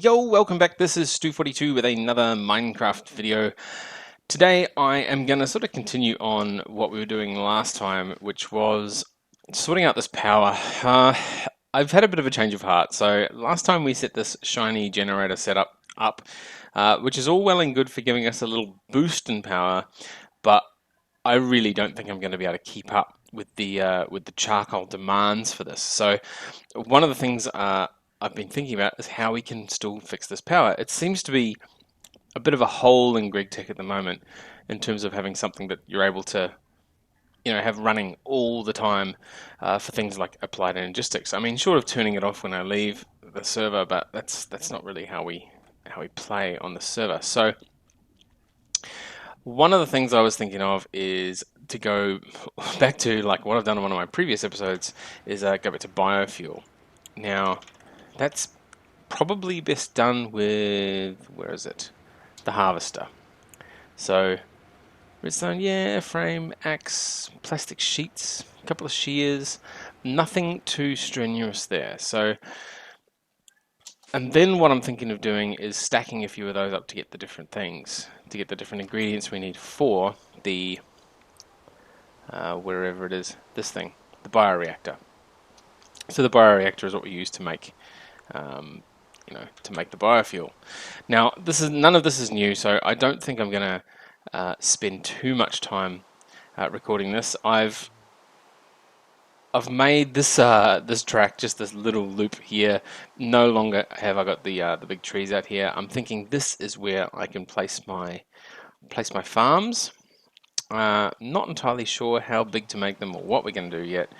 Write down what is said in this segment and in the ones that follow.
Yo, welcome back. This is Stu42 with another Minecraft video. Today I am going to sort of continue on what we were doing last time, which was sorting out this power. I've had a bit of a change of heart. So last time we set this shiny generator setup up, which is all well and good for giving us a little boost in power, but I really don't think I'm going to be able to keep up with the charcoal demands for this. So one of the things I've been thinking about is how we can still fix this power. It seems to be a bit of a hole in GregTech at the moment in terms of having something that you're able to, have running all the time for things like applied energistics. I mean, short of turning it off when I leave the server, but that's not really how we play on the server. So one of the things I was thinking of is to go back to like what I've done in one of my previous episodes is go back to biofuel. Now, that's probably best done with, where is it? The harvester. So, redstone, yeah, frame, axe, plastic sheets, a couple of shears, nothing too strenuous there. So, and then what I'm thinking of doing is stacking a few of those up to get the different things, to get the different ingredients we need for the, wherever it is, this thing, the bioreactor. So the bioreactor is what we use to make to make the biofuel. Now, none of this is new, so I don't think I'm going to spend too much time recording this. I've made this this track, just this little loop here. No longer have I got the big trees out here. I'm thinking this is where I can place my farms. Not entirely sure how big to make them or what we're going to do yet,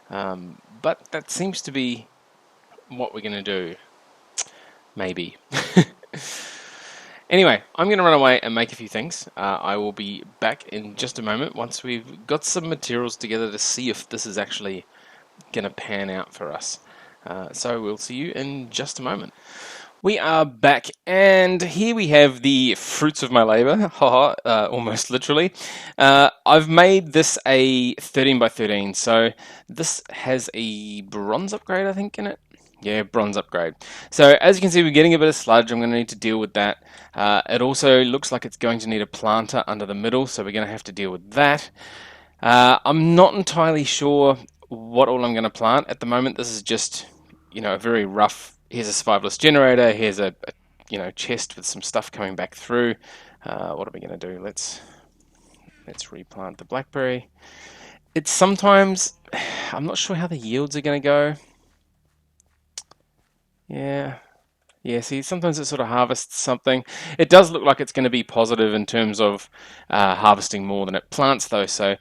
but that seems to be what we're going to do. Maybe. Anyway, I'm going to run away and make a few things. I will be back in just a moment once we've got some materials together to see if this is actually going to pan out for us. So we'll see you in just a moment. We are back, and here we have the fruits of my labor, almost literally. I've made this a 13 by 13, so this has a bronze upgrade, I think, in it. Yeah, bronze upgrade. So as you can see, we're getting a bit of sludge. I'm going to need to deal with that. It also looks like it's going to need a planter under the middle, so we're going to have to deal with that. I'm not entirely sure what all I'm going to plant. At the moment, this is just, a very rough, here's a survivalist generator, here's a chest with some stuff coming back through. What are we going to do? Let's replant the blackberry. It's sometimes, I'm not sure how the yields are going to go. Yeah, see, sometimes it sort of harvests something. It does look like it's going to be positive in terms of harvesting more than it plants, though, so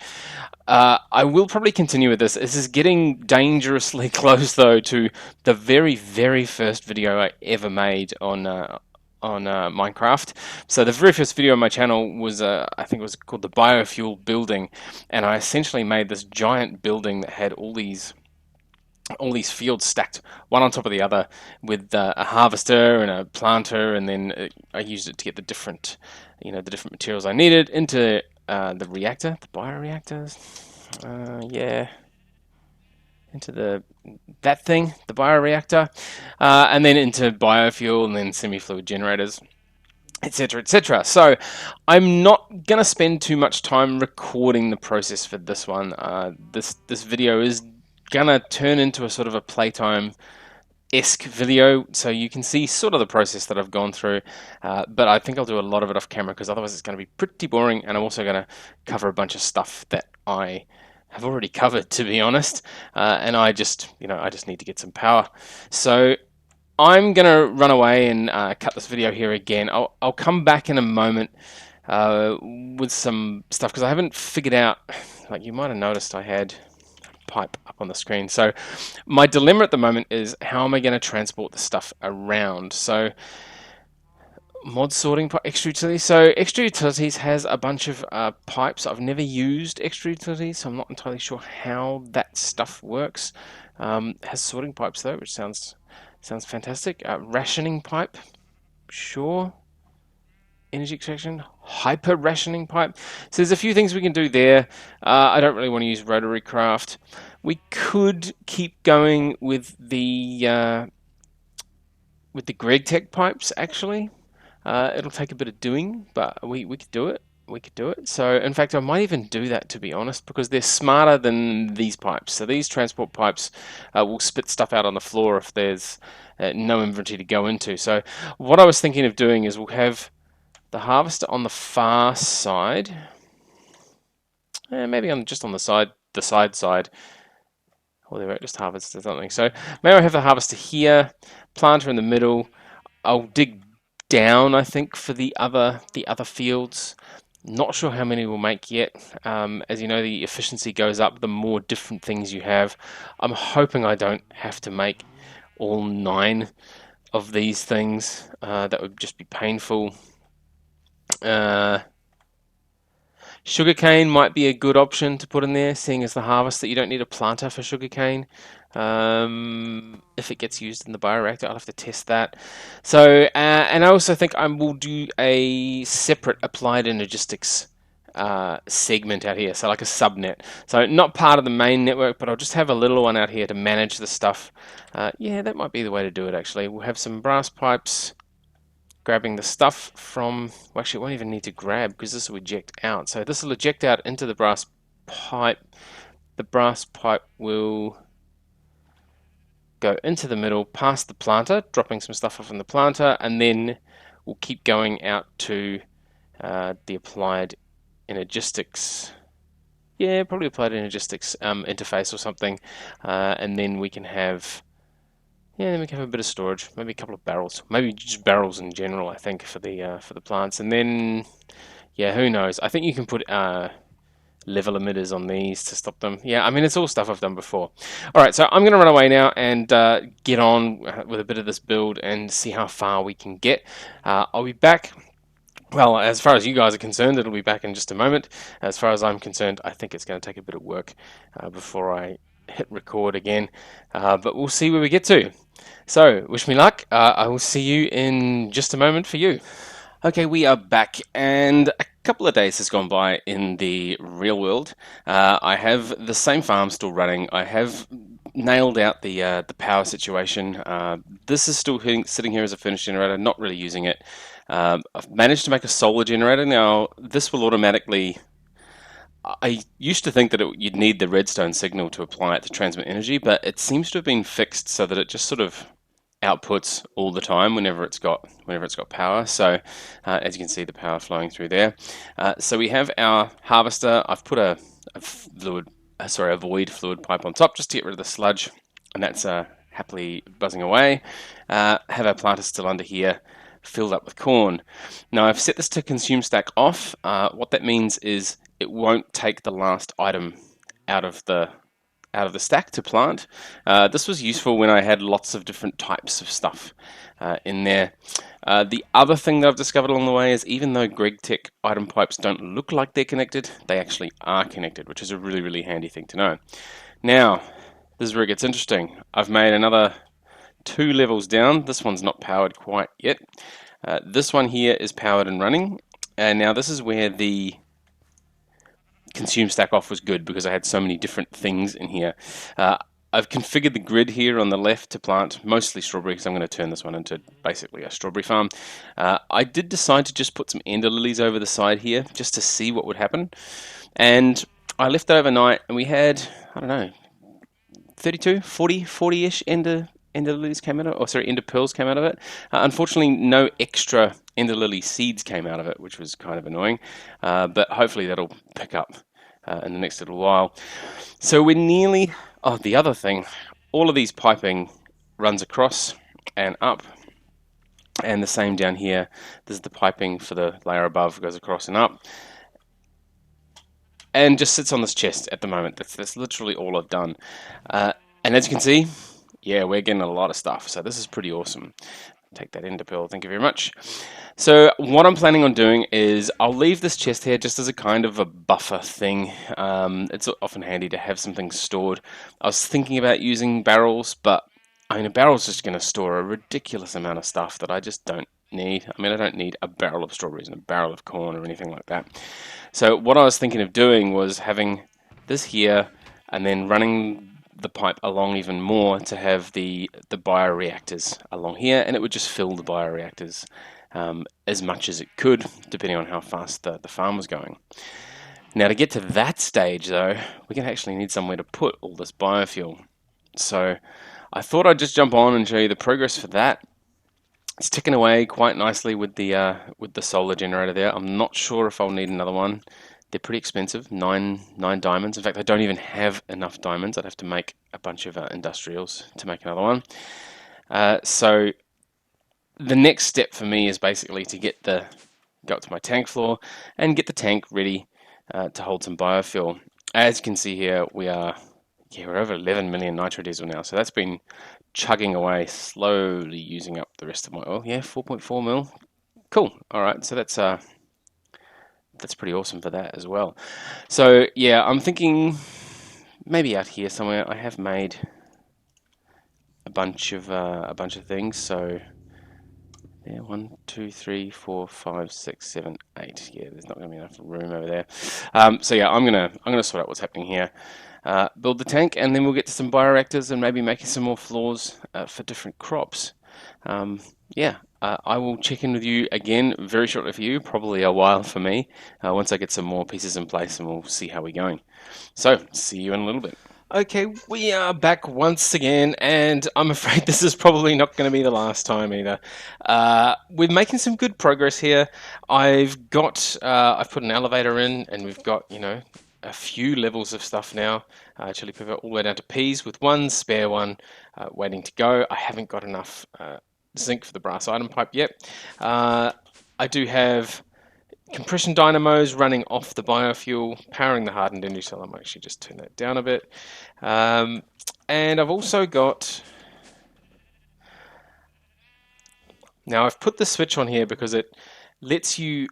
I will probably continue with this. This is getting dangerously close, though, to the very, very first video I ever made on Minecraft. So the very first video on my channel was, I think it was called the Biofuel building, and I essentially made this giant building that had all these fields stacked one on top of the other with a harvester and a planter, and then I used it to get the different materials I needed into the reactor, the bioreactors, into the bioreactor, and then into biofuel, and then semi-fluid generators, etc., etc. So I'm not going to spend too much time recording the process for this one. This video is gonna turn into a sort of a Playtime-esque video, so you can see sort of the process that I've gone through, but I think I'll do a lot of it off camera because otherwise it's going to be pretty boring, and I'm also going to cover a bunch of stuff that I have already covered, to be honest, and I just need to get some power. So I'm going to run away and cut this video here again. I'll come back in a moment with some stuff because I haven't figured out, like you might have noticed I had pipe up on the screen. So my dilemma at the moment is how am I going to transport the stuff around? So mod sorting extra utilities. So extra utilities has a bunch of pipes. I've never used extra utilities, so I'm not entirely sure how that stuff works. Has sorting pipes though, which sounds fantastic. Rationing pipe, sure. Energy extraction, hyper rationing pipe. So there's a few things we can do there. I don't really want to use rotary craft. We could keep going with the with the GregTech pipes, actually. It'll take a bit of doing, but we could do it. We could do it. So, in fact, I might even do that, to be honest, because they're smarter than these pipes. So these transport pipes will spit stuff out on the floor if there's no inventory to go into. So what I was thinking of doing is we'll have the harvester on the far side, maybe just on the side. Or they won't just harvest or something. So maybe I have the harvester here, planter in the middle. I'll dig down, I think, for the other fields. Not sure how many we'll make yet. As you know, the efficiency goes up the more different things you have. I'm hoping I don't have to make all 9 of these things. That would just be painful. Sugarcane might be a good option to put in there, seeing as the harvest that you don't need a planter for sugarcane. If it gets used in the bioreactor, I'll have to test that. So, and I also think I will do a separate applied energistics segment out here, so like a subnet. So not part of the main network, but I'll just have a little one out here to manage the stuff. Yeah, that might be the way to do it, actually. We'll have some brass pipes grabbing the stuff from, well, actually it won't even need to grab because this will eject out. So this will eject out into the brass pipe. The brass pipe will go into the middle, past the planter, dropping some stuff off in the planter, and then we'll keep going out to the applied energistics. Yeah, probably applied energistics interface or something, and then we can have. Yeah, then we can have a bit of storage, maybe a couple of barrels, maybe just barrels in general. I think for the plants, and then yeah, who knows? I think you can put level emitters on these to stop them. Yeah, I mean it's all stuff I've done before. All right, so I'm going to run away now and get on with a bit of this build and see how far we can get. I'll be back. Well, as far as you guys are concerned, it'll be back in just a moment. As far as I'm concerned, I think it's going to take a bit of work before I hit record again, but we'll see where we get to. So, wish me luck. I will see you in just a moment for you. Okay, we are back, and a couple of days has gone by in the real world. I have the same farm still running. I have nailed out the power situation. This is still sitting here as a furnace generator, not really using it. I've managed to make a solar generator. Now, this will automatically... I used to think that you'd need the redstone signal to apply it to transmit energy, but it seems to have been fixed so that it just sort of outputs all the time whenever it's got power. So as you can see, the power flowing through there. So we have our harvester. I've put a void fluid pipe on top just to get rid of the sludge, and that's happily buzzing away. Have our planter still under here, filled up with corn. Now I've set this to consume stack off. What that means is it won't take the last item out of the stack to plant. This was useful when I had lots of different types of stuff in there. The other thing that I've discovered along the way is even though GregTech item pipes don't look like they're connected, they actually are connected, which is a really, really handy thing to know. Now, this is where it gets interesting. I've made another 2 levels down. This one's not powered quite yet. This one here is powered and running. And now this is where the consume stack off was good because I had so many different things in here. I've configured the grid here on the left to plant mostly strawberry because I'm going to turn this one into basically a strawberry farm. I did decide to just put some ender lilies over the side here just to see what would happen. And I left it overnight and we had, I don't know, 32, 40-ish ender lilies came out of it, or sorry, ender pearls came out of it. Unfortunately, no extra ender lily seeds came out of it, which was kind of annoying. But hopefully that'll pick up in the next little while. So we're nearly... Oh, the other thing, all of these piping runs across and up, and the same down here. This is the piping for the layer above, goes across and up, and just sits on this chest at the moment. That's literally all I've done. And as you can see, yeah, we're getting a lot of stuff, so this is pretty awesome. Take that ender pearl, thank you very much. So what I'm planning on doing is I'll leave this chest here just as a kind of a buffer thing. It's often handy to have some things stored. I was thinking about using barrels, but I mean a barrel's just going to store a ridiculous amount of stuff that I just don't need. I mean, I don't need a barrel of strawberries and a barrel of corn or anything like that. So what I was thinking of doing was having this here and then running the pipe along even more to have the bioreactors along here, and it would just fill the bioreactors as much as it could, depending on how fast the farm was going. Now, to get to that stage, though, we're going to actually need somewhere to put all this biofuel. So I thought I'd just jump on and show you the progress for that. It's ticking away quite nicely with the solar generator there. I'm not sure if I'll need another one. They're pretty expensive, nine diamonds. In fact, I don't even have enough diamonds. I'd have to make a bunch of industrials to make another one. So the next step for me is basically to go up to my tank floor and get the tank ready to hold some biofuel. As you can see here, we're over 11 million nitrodiesel now, so that's been chugging away, slowly using up the rest of my oil. Yeah, 4.4 mil. Cool. All right, so that's pretty awesome for that as well. So yeah, I'm thinking maybe out here somewhere. I have made a bunch of things. So yeah, 1, 2, 3, 4, 5, 6, 7, 8. Yeah, there's not going to be enough room over there. So yeah, I'm gonna sort out what's happening here. Build the tank, and then we'll get to some bioreactors and maybe making some more floors for different crops. I will check in with you again very shortly for you, probably a while for me, once I get some more pieces in place, and we'll see how we're going. So, see you in a little bit. Okay, we are back once again, and I'm afraid this is probably not going to be the last time either. We're making some good progress here. I've put an elevator in, and we've got, a few levels of stuff now. Chili pepper all the way down to peas, with one spare one waiting to go. I haven't got enough zinc for the brass item pipe yet. I do have compression dynamos running off the biofuel, powering the hardened energy cell. I might actually just turn that down a bit. And I've also got... Now I've put the switch on here because it lets you...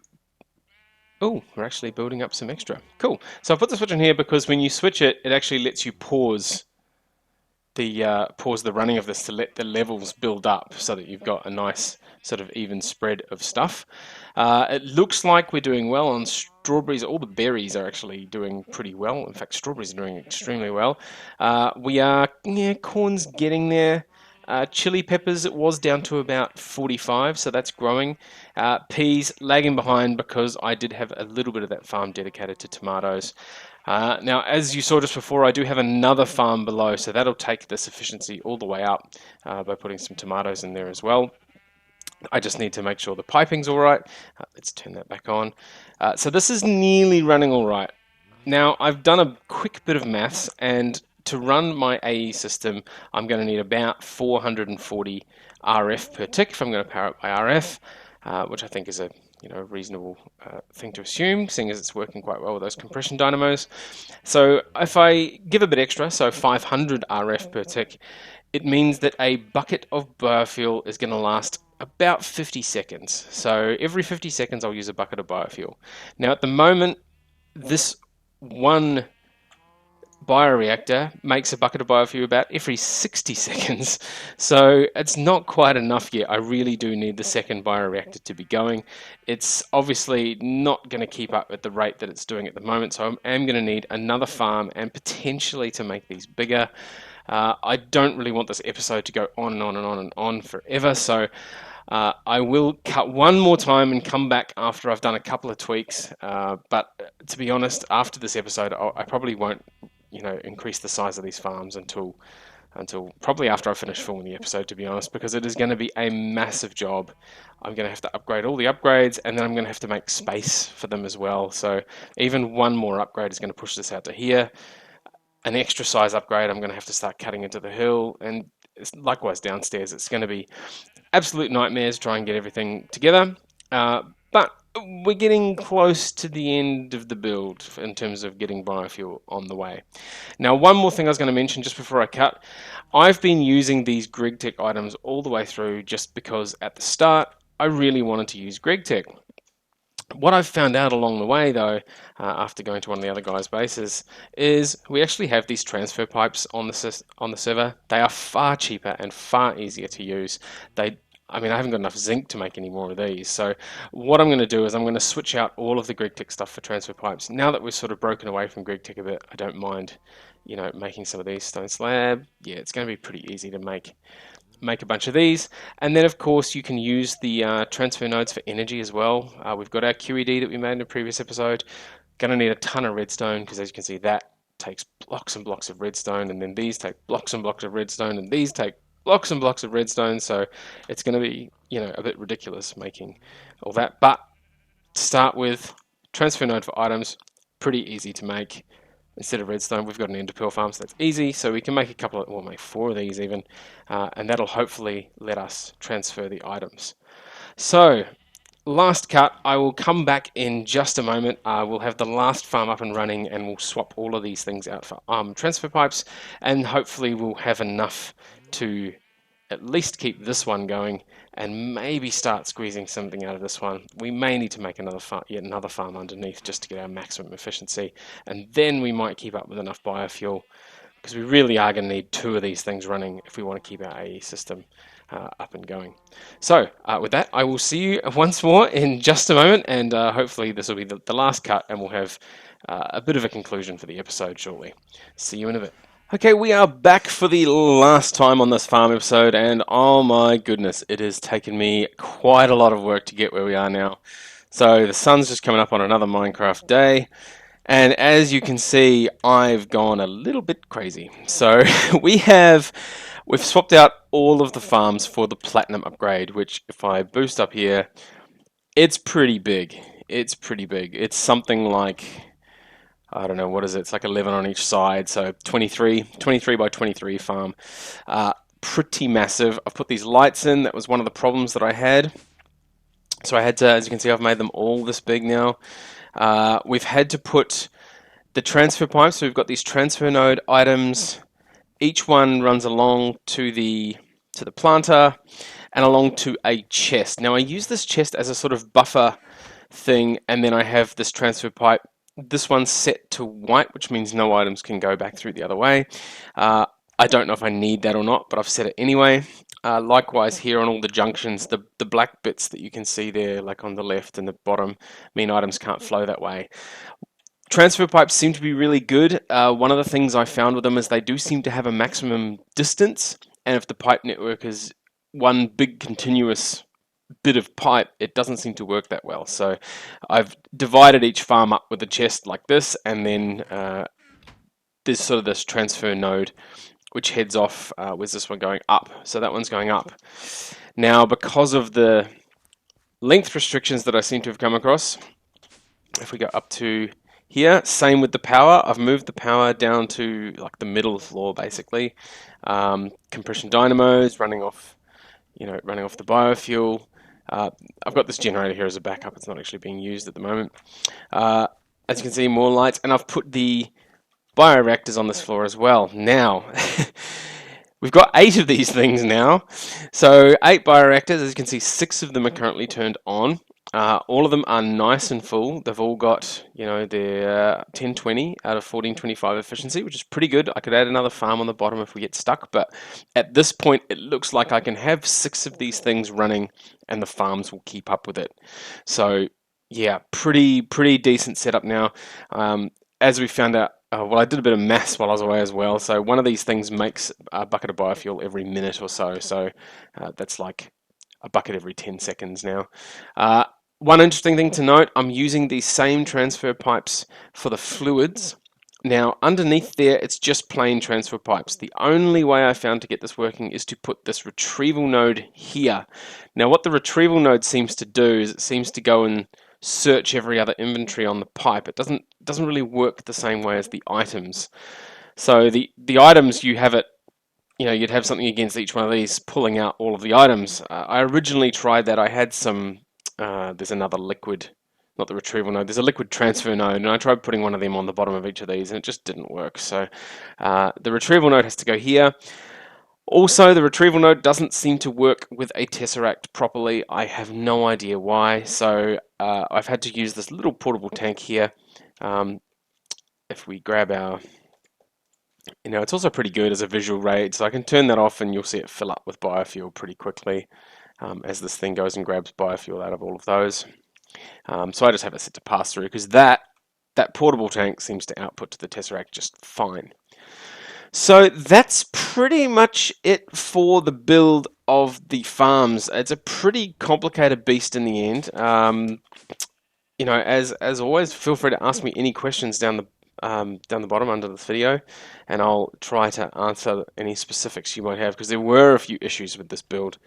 Oh, we're actually building up some extra. Cool. So I put the switch on here because when you switch it, it actually lets you pause the running of this to let the levels build up so that you've got a nice sort of even spread of stuff. It looks like we're doing well on strawberries. All the berries are actually doing pretty well. In fact, strawberries are doing extremely well. Corn's getting there. Chili peppers, it was down to about 45, so that's growing. Peas lagging behind because I did have a little bit of that farm dedicated to tomatoes. Now, as you saw just before, I do have another farm below, so that'll take this efficiency all the way up by putting some tomatoes in there as well. I just need to make sure the piping's all right. Let's turn that back on. So this is nearly running all right. Now, I've done a quick bit of maths, and to run my AE system, I'm going to need about 440 RF per tick if I'm going to power up my RF, which I think is a reasonable thing to assume, seeing as it's working quite well with those compression dynamos. So if I give a bit extra, so 500 RF per tick, it means that a bucket of biofuel is going to last about 50 seconds. So every 50 seconds, I'll use a bucket of biofuel. Now, at the moment, this one bioreactor makes a bucket of biofuel about every 60 seconds. So it's not quite enough yet. I really do need the second bioreactor to be going. It's obviously not going to keep up at the rate that it's doing at the moment. So I am going to need another farm and potentially to make these bigger. I don't really want this episode to go on and on and on and on forever. So I will cut one more time and come back after I've done a couple of tweaks. But to be honest, after this episode, I probably won't increase the size of these farms until probably after I finish filming the episode, to be honest, because it is going to be a massive job. I'm going to have to upgrade all the upgrades, and then I'm going to have to make space for them as well. So even one more upgrade is going to push this out to here. An extra size upgrade, I'm going to have to start cutting into the hill, and likewise downstairs. It's going to be absolute nightmares trying to get everything together. But we're getting close to the end of the build in terms of getting biofuel on the way. Now, one more thing I was going to mention just before I cut. I've been using these GregTech items all the way through just because at the start, I really wanted to use GregTech. What I've found out along the way, though, after going to one of the other guys' bases, is we actually have these transfer pipes on the server. They are far cheaper and far easier to use. They I mean, I haven't got enough zinc to make any more of these. So what I'm going to do is I'm going to switch out all of the GregTech stuff for transfer pipes. Now that we've sort of broken away from GregTech a bit, I don't mind, making some of these stone slab. Yeah, it's going to be pretty easy to make a bunch of these. And then, of course, you can use the transfer nodes for energy as well. We've got our QED that we made in a previous episode. Going to need a ton of redstone because, as you can see, that takes blocks and blocks of redstone, and then these take blocks and blocks of redstone, and these take blocks and blocks of redstone. So it's going to be, a bit ridiculous making all that. But to start with, transfer node for items, pretty easy to make. Instead of redstone, we've got an ender pearl farm, so that's easy. So we can make a couple of, we'll make 4 of these even, and that'll hopefully let us transfer the items. So last cut, I will come back in just a moment. We'll have the last farm up and running, and we'll swap all of these things out for transfer pipes, and hopefully we'll have enough to at least keep this one going and maybe start squeezing something out of this one. We may need to make yet another farm underneath just to get our maximum efficiency, and then we might keep up with enough biofuel, because we really are going to need 2 of these things running if we want to keep our AE system up and going. So with that, I will see you once more in just a moment, and hopefully this will be the last cut, and we'll have a bit of a conclusion for the episode shortly. See you in a bit. Okay, we are back for the last time on this farm episode, and oh my goodness, it has taken me quite a lot of work to get where we are now. So the sun's just coming up on another Minecraft day, and as you can see, I've gone a little bit crazy. So we've swapped out all of the farms for the platinum upgrade, which if I boost up here, it's pretty big. It's pretty big. It's something like, I don't know, what is it? It's like 11 on each side, so 23 by 23 farm. Pretty massive. I've put these lights in. That was one of the problems that I had. So I had to, as you can see, I've made them all this big now. We've had to put the transfer pipes. So we've got these transfer node items. Each one runs along to the planter and along to a chest. Now I use this chest as a sort of buffer thing, and then I have this transfer pipe. This one's set to white, which means no items can go back through the other way. I don't know if I need that or not, but I've set it anyway. Likewise here on all the junctions, the black bits that you can see there, like on the left and the bottom, mean items can't flow that way. Transfer pipes seem to be really good. One of the things I found with them is they do seem to have a maximum distance, and if the pipe network is one big continuous bit of pipe, it doesn't seem to work that well. So I've divided each farm up with a chest like this, and then there's sort of this transfer node which heads off. Where's this one going? Up. So that one's going up. Now, because of the length restrictions that I seem to have come across, if we go up to here, same with the power. I've moved the power down to like the middle floor, basically. Compression dynamos running off the biofuel. I've got this generator here as a backup. It's not actually being used at the moment. As you can see, more lights, and I've put the bioreactors on this floor as well. Now, we've got 8 of these things now. So 8 bioreactors. As you can see, 6 of them are currently turned on. All of them are nice and full. They've all got, their 1020 out of 1425 efficiency, which is pretty good. I could add another farm on the bottom if we get stuck, but at this point, it looks like I can have 6 of these things running and the farms will keep up with it. So, yeah, pretty decent setup now. As we found out, I did a bit of maths while I was away as well. So one of these things makes a bucket of biofuel every minute or so. So that's like a bucket every 10 seconds now. One interesting thing to note, I'm using these same transfer pipes for the fluids. Now, underneath there, it's just plain transfer pipes. The only way I found to get this working is to put this retrieval node here. Now, what the retrieval node seems to do is it seems to go and search every other inventory on the pipe. It doesn't really work the same way as the items. So the items, you have it, you'd have something against each one of these pulling out all of the items. I originally tried that. I had some, there's another liquid, not the retrieval node, there's a liquid transfer node, and I tried putting one of them on the bottom of each of these, and it just didn't work. So the retrieval node has to go here. Also, the retrieval node doesn't seem to work with a tesseract properly. I have no idea why. So I've had to use this little portable tank here. If we grab our, it's also pretty good as a visual raid. So I can turn that off and you'll see it fill up with biofuel pretty quickly. as this thing goes and grabs biofuel out of all of those. So I just have it set to pass through because that portable tank seems to output to the Tesseract just fine. So that's pretty much it for the build of the farms. It's a pretty complicated beast in the end. You know, as always, feel free to ask me any questions down the bottom under this video, and I'll try to answer any specifics you might have, because there were a few issues with this build.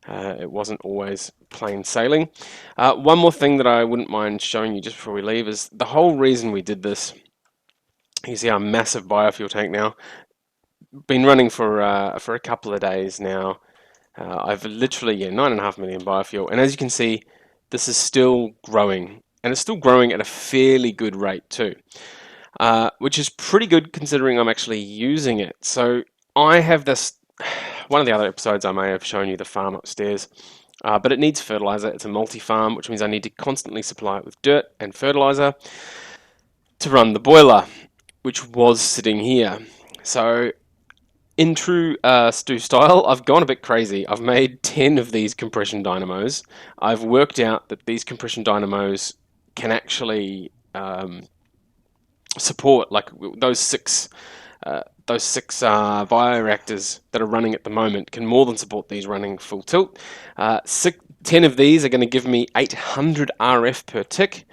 It wasn't always plain sailing. One more thing that I wouldn't mind showing you just before we leave is the whole reason we did this. You see our massive biofuel tank now. Been running for a couple of days now. I've literally 9.5 million biofuel, and as you can see, this is still growing, and it's still growing at a fairly good rate too, which is pretty good considering I'm actually using it. So I have this. One of the other episodes I may have shown you the farm upstairs, but it needs fertilizer. It's a multi-farm, which means I need to constantly supply it with dirt and fertilizer to run the boiler, which was sitting here. So in true Stu style, I've gone a bit crazy. I've made 10 of these compression dynamos. I've worked out that these compression dynamos can actually support, like, those six bioreactors that are running at the moment can more than support these running full tilt. 10 of these are going to give me 800 RF per tick,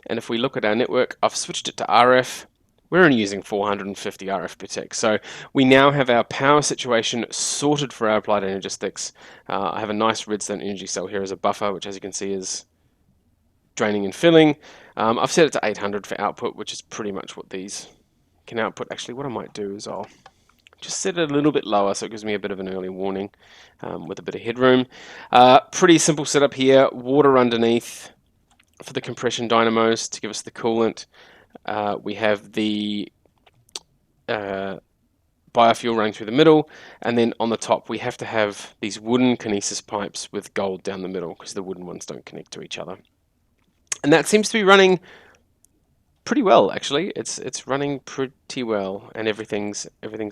and if we look at our network, I've switched it to RF. We're only using 450 RF per tick. So we now have our power situation sorted for our applied energistics. I have a nice redstone energy cell here as a buffer, which as you can see is draining and filling. I've set it to 800 for output, which is pretty much what these can output. Actually, what I might do is I'll just set it a little bit lower so it gives me a bit of an early warning with a bit of headroom. Pretty simple setup here. Water underneath for the compression dynamos to give us the coolant. We have the biofuel running through the middle, and then on the top we have to have these wooden kinesis pipes with gold down the middle because the wooden ones don't connect to each other. And that seems to be running pretty well, actually. It's running pretty well, and everything's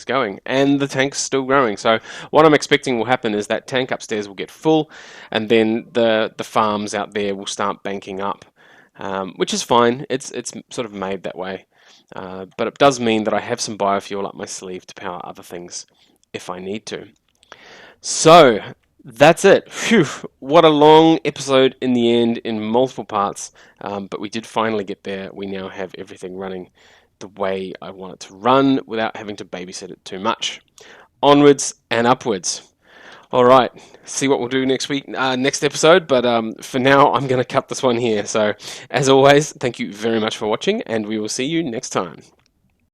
going, and the tank's still growing. So what I'm expecting will happen is that tank upstairs will get full, and then the farms out there will start banking up. Which is fine. It's sort of made that way, but it does mean that I have some biofuel up my sleeve to power other things if I need to. So that's it. Phew, what a long episode in the end, in multiple parts, but we did finally get there. We now have everything running the way I want it to run without having to babysit it too much. Onwards and upwards. All right, see what we'll do next week, next episode, but for now, I'm going to cut this one here. So, as always, thank you very much for watching, and we will see you next time.